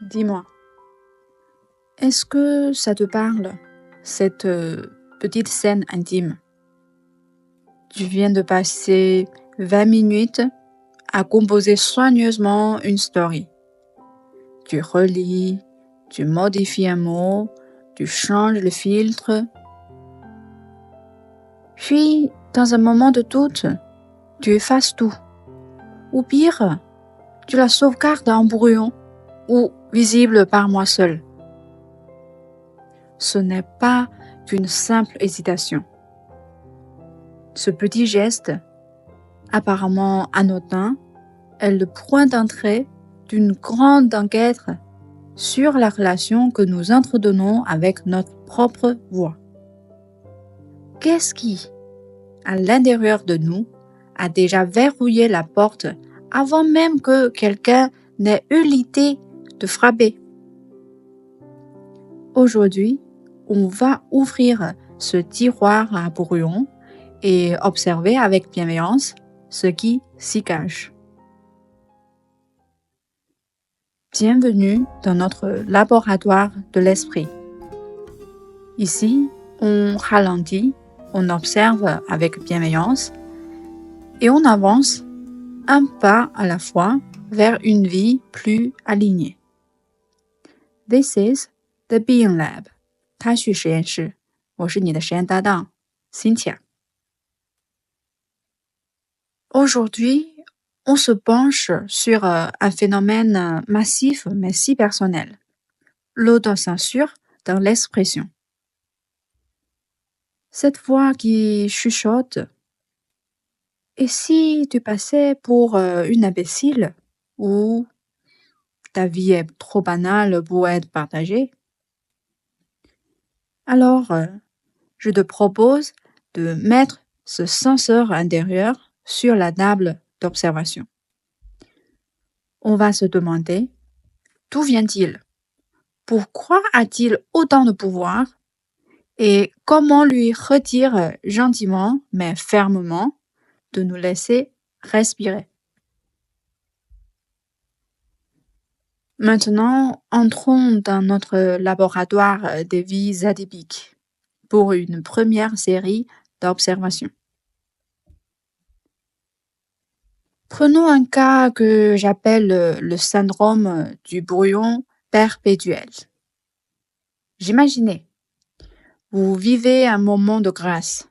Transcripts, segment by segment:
Dis-moi, est-ce que ça te parle, cette petite scène intime? Tu viens de passer 20 minutes à composer soigneusement une story. Tu relis, tu modifies un mot, tu changes le filtre. Puis, dans un moment de doute, tu effaces tout. Ou pire, tu la sauvegardes en brouillon ou visible par moi seul. Ce n'est pas qu'une simple hésitation. Ce petit geste, apparemment anodin, est le point d'entrée d'une grande enquête sur la relation que nous entretenons avec notre propre voix. Qu'est-ce qui, à l'intérieur de nous, a déjà verrouillé la porte avant même que quelqu'un n'ait eu l'idée de frapper? Aujourd'hui, on va ouvrir ce tiroir à brouillon et observer avec bienveillance ce qui s'y cache. Bienvenue dans notre laboratoire de l'esprit. Ici, on ralentit, on observe avec bienveillance et on avance un pas à la fois vers une vie plus alignée. This is the Being Lab, 他序实验室，我是你的实验搭档 Cynthia. Aujourd'hui, on se penche sur un phénomène massif mais si personnel, l'autocensure dans l'expression. Cette voix qui chuchote. Et si tu passais pour une imbécile ou ta vie est trop banale pour être partagée? Alors, je te propose de mettre ce censeur intérieur sur la table d'observation. On va se demander, d'où vient-il? Pourquoi a-t-il autant de pouvoir? Et comment lui redire gentiment mais fermement de nous laisser respirer? Maintenant, entrons dans notre laboratoire des vies atypiques pour une première série d'observations. Prenons un cas que j'appelle le syndrome du brouillon perpétuel. J'imaginais, vous vivez un moment de grâce,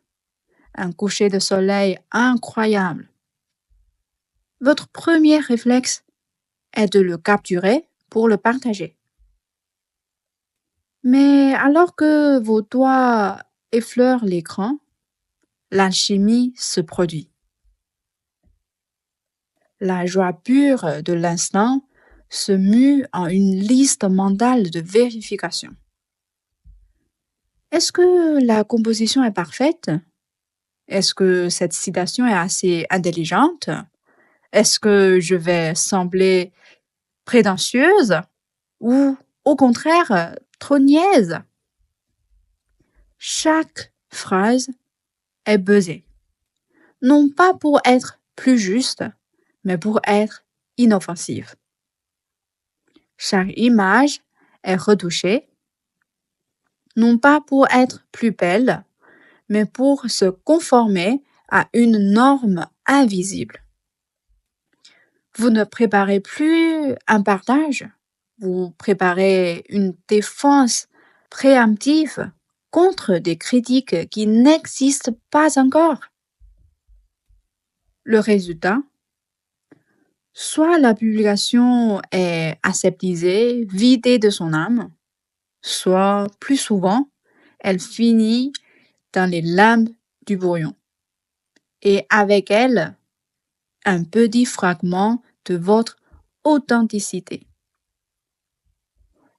un coucher de soleil incroyable. Votre premier réflexe est de le capturer pour le partager. Mais alors que vos doigts effleurent l'écran, l'alchimie se produit. La joie pure de l'instant se mue en une liste mentale de vérification. Est-ce que la composition est parfaite? Est-ce que cette citation est assez intelligente? Est-ce que je vais sembler prétentieuse ou au contraire trop niaise? Chaque phrase est buzzée, non pas pour être plus juste, mais pour être inoffensive. Chaque image est retouchée, non pas pour être plus belle, mais pour se conformer à une norme invisible. Vous ne préparez plus un partage, vous préparez une défense préemptive contre des critiques qui n'existent pas encore. Le résultat, soit la publication est aseptisée, vidée de son âme, soit plus souvent, elle finit dans les limbes du brouillon. Et avec elle, un petit fragment de votre authenticité.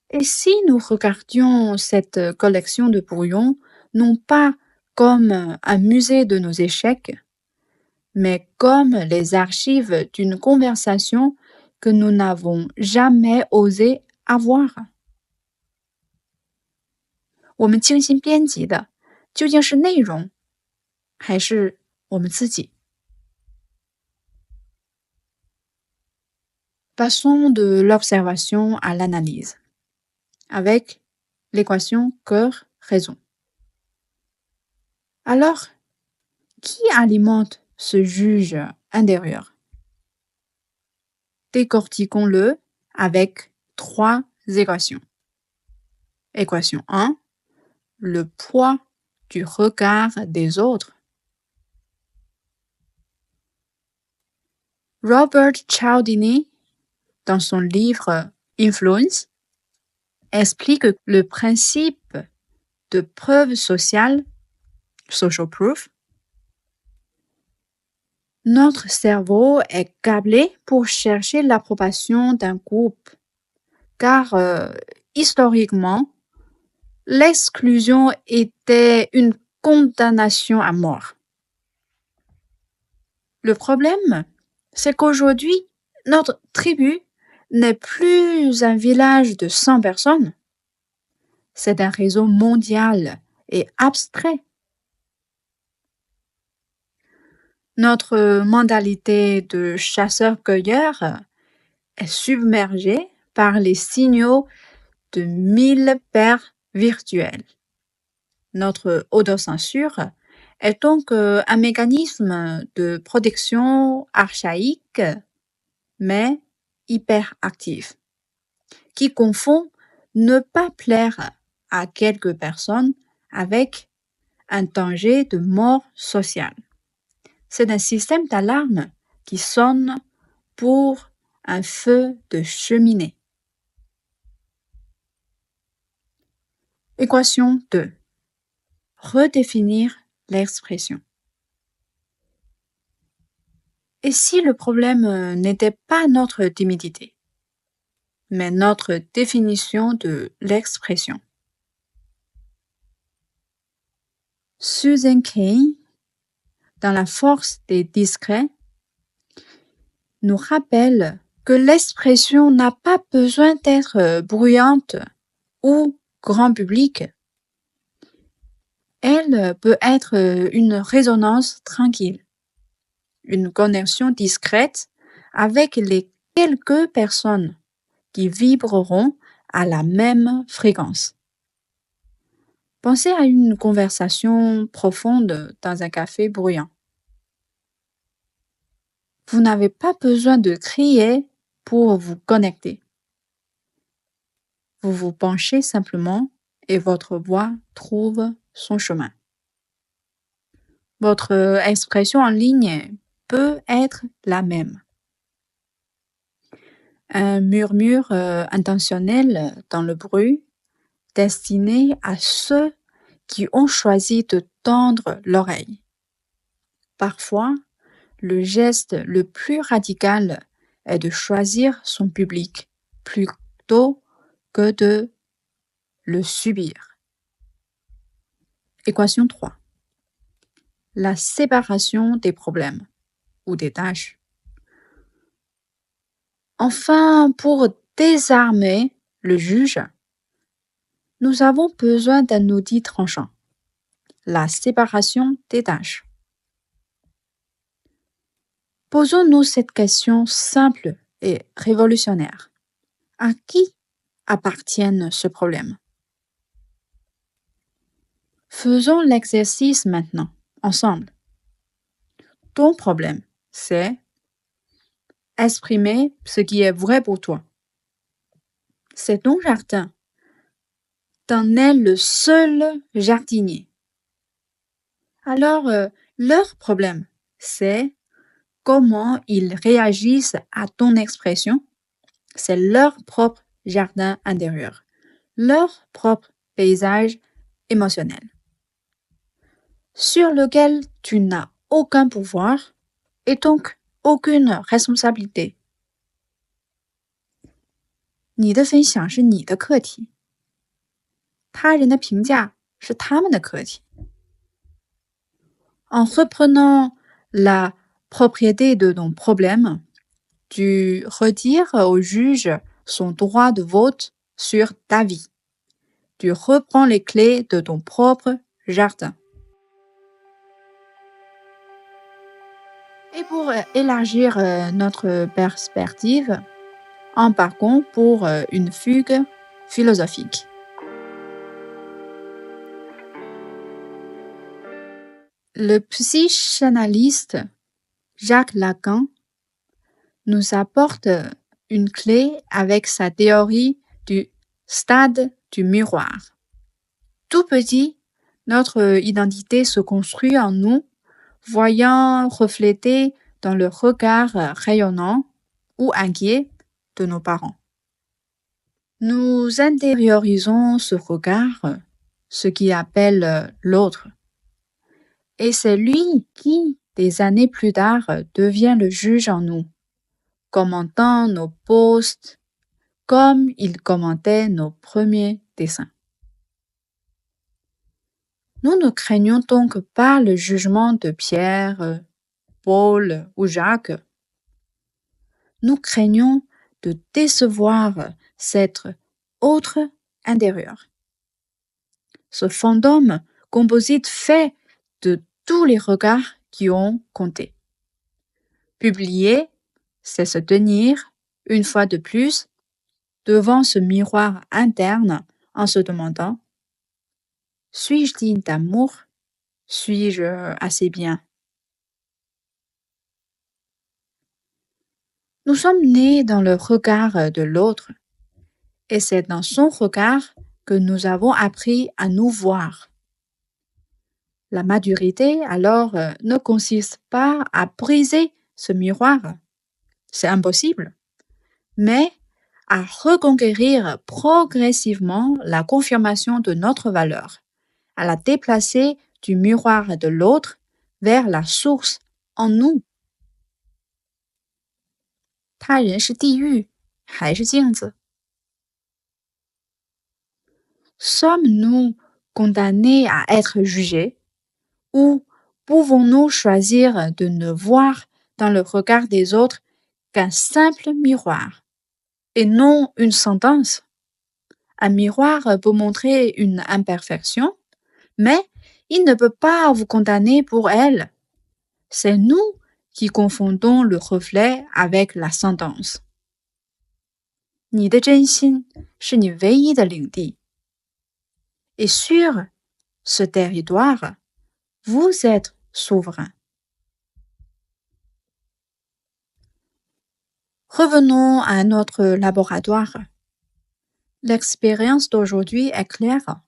Et si nous regardions cette collection de brouillons non pas comme un musée de nos échecs, mais comme les archives d'une conversation que nous n'avons jamais osé avoir. 我们精心编辑的究竟是内容，还是我们自己？ Passons de l'observation à l'analyse, avec l'équation cœur-raison. Alors, qui alimente ce juge intérieur? Décortiquons-le avec 3 équations. Équation 1, le poids du regard des autres. Robert Cialdini, dans son livre Influence, explique le principe de preuve sociale, social proof. Notre cerveau est câblé pour chercher l'approbation d'un groupe, car historiquement, l'exclusion était une condamnation à mort. Le problème, c'est qu'aujourd'hui, notre tribu n'est plus un village de 100 personnes. C'est un réseau mondial et abstrait. Notre mentalité de chasseur-cueilleur est submergée par les signaux de 1000 paires virtuelles. Notre autocensure est donc un mécanisme de protection archaïque, mais hyperactif, qui confond ne pas plaire à quelques personnes avec un danger de mort sociale. C'est un système d'alarme qui sonne pour un feu de cheminée. Équation 2. Redéfinir l'expression. Et si le problème n'était pas notre timidité, mais notre définition de l'expression? Susan Cain, dans La force des discrets, nous rappelle que l'expression n'a pas besoin d'être bruyante ou grand public. Elle peut être une résonance tranquille, une connexion discrète avec les quelques personnes qui vibreront à la même fréquence. Pensez à une conversation profonde dans un café bruyant. Vous n'avez pas besoin de crier pour vous connecter. Vous vous penchez simplement et votre voix trouve son chemin. Votre expression en ligne peut être la même. Un murmure intentionnel dans le bruit, destiné à ceux qui ont choisi de tendre l'oreille. Parfois, le geste le plus radical est de choisir son public plutôt que de le subir. Équation 3. La séparation des problèmes ou des tâches. Enfin, pour désarmer le juge, nous avons besoin d'un outil tranchant, la séparation des tâches. Posons-nous cette question simple et révolutionnaire. À qui appartient ce problème? Faisons l'exercice maintenant, ensemble. Ton problème, c'est exprimer ce qui est vrai pour toi. C'est ton jardin. T'en es le seul jardinier. Alors, leur problème, c'est comment ils réagissent à ton expression. C'est leur propre jardin intérieur, leur propre paysage émotionnel, sur lequel tu n'as aucun pouvoir et donc aucune responsabilité. 你的分享是你的课题，他人的评价是他们的课题。En reprenant la propriété de ton problème, tu retires au juge son droit de vote sur ta vie. Tu reprends les clés de ton propre jardin. Et pour élargir notre perspective, embarquons pour une fugue philosophique. Le psychanalyste Jacques Lacan nous apporte une clé avec sa théorie du stade du miroir. Tout petit, notre identité se construit en nous, voyant refléter dans le regard rayonnant ou inquiet de nos parents. Nous intériorisons ce regard, ce qui appelle l'autre. Et c'est lui qui, des années plus tard, devient le juge en nous, commentant nos posts comme il commentait nos premiers dessins. Nous ne craignons donc pas le jugement de Pierre, Paul ou Jacques. Nous craignons de décevoir cet autre intérieur. Ce fantôme composite fait de tous les regards qui ont compté. Publier, c'est se tenir, une fois de plus, devant ce miroir interne en se demandant: suis-je digne d'amour? Suis-je assez bien? Nous sommes nés dans le regard de l'autre, et c'est dans son regard que nous avons appris à nous voir. La maturité, alors, ne consiste pas à briser ce miroir, c'est impossible, mais à reconquérir progressivement la confirmation de notre valeur, à la déplacer du miroir de l'autre vers la source en nous. 他人是地狱，还是镜子？ Sommes-nous condamnés à être jugés, ou pouvons-nous choisir de ne voir dans le regard des autres qu'un simple miroir, et non une sentence? Un miroir peut montrer une imperfection, mais il ne peut pas vous condamner pour elle. C'est nous qui confondons le reflet avec la sentence. 你的真心是你唯一的领地。Et sur ce territoire, vous êtes souverain. Revenons à notre laboratoire. L'expérience d'aujourd'hui est claire.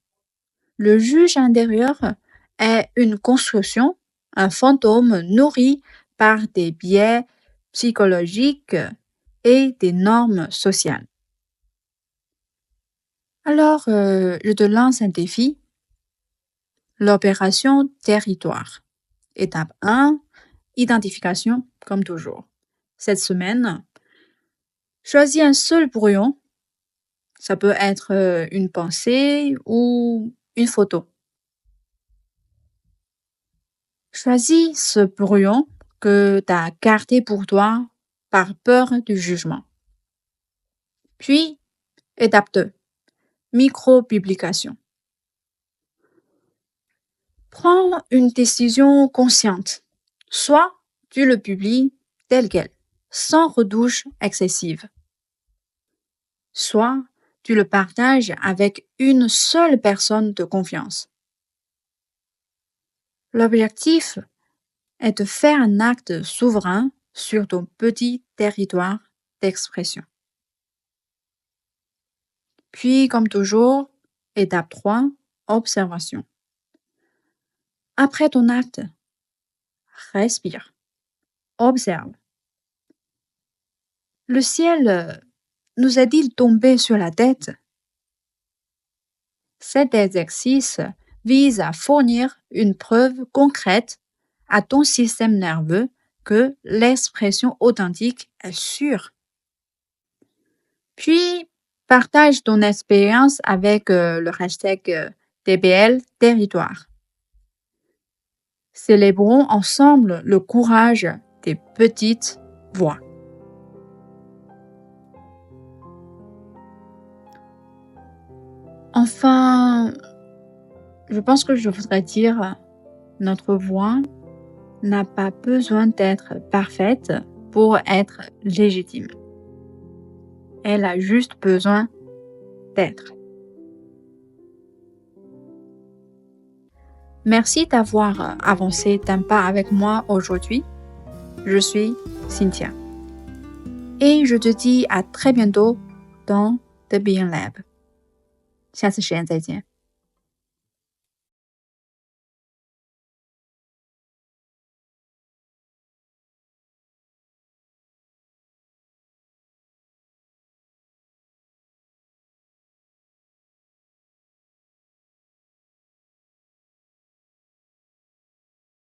Le juge intérieur est une construction, un fantôme nourri par des biais psychologiques et des normes sociales. Alors, je te lance un défi. L'opération territoire. Étape 1, identification, comme toujours. Cette semaine, choisis un seul brouillon. Ça peut être une pensée ou une photo. Choisis ce brouillon que tu as gardé pour toi par peur du jugement. Puis, étape 2, micro-publication. Prends une décision consciente. Soit tu le publies tel quel, sans retouche excessive. Soit tu le partages avec une seule personne de confiance. L'objectif est de faire un acte souverain sur ton petit territoire d'expression. Puis, comme toujours, étape 3, observation. Après ton acte, respire, observe. Le ciel nous est-il tombé sur la tête? Cet exercice vise à fournir une preuve concrète à ton système nerveux que l'expression authentique est sûre. Puis, partage ton expérience avec le hashtag TBL Territoire. Célébrons ensemble le courage des petites voix. Enfin, je pense que je voudrais dire, notre voix n'a pas besoin d'être parfaite pour être légitime. Elle a juste besoin d'être. Merci d'avoir avancé d'un pas avec moi aujourd'hui. Je suis Cynthia. Et je te dis à très bientôt dans The Being Lab. 下次实验再见。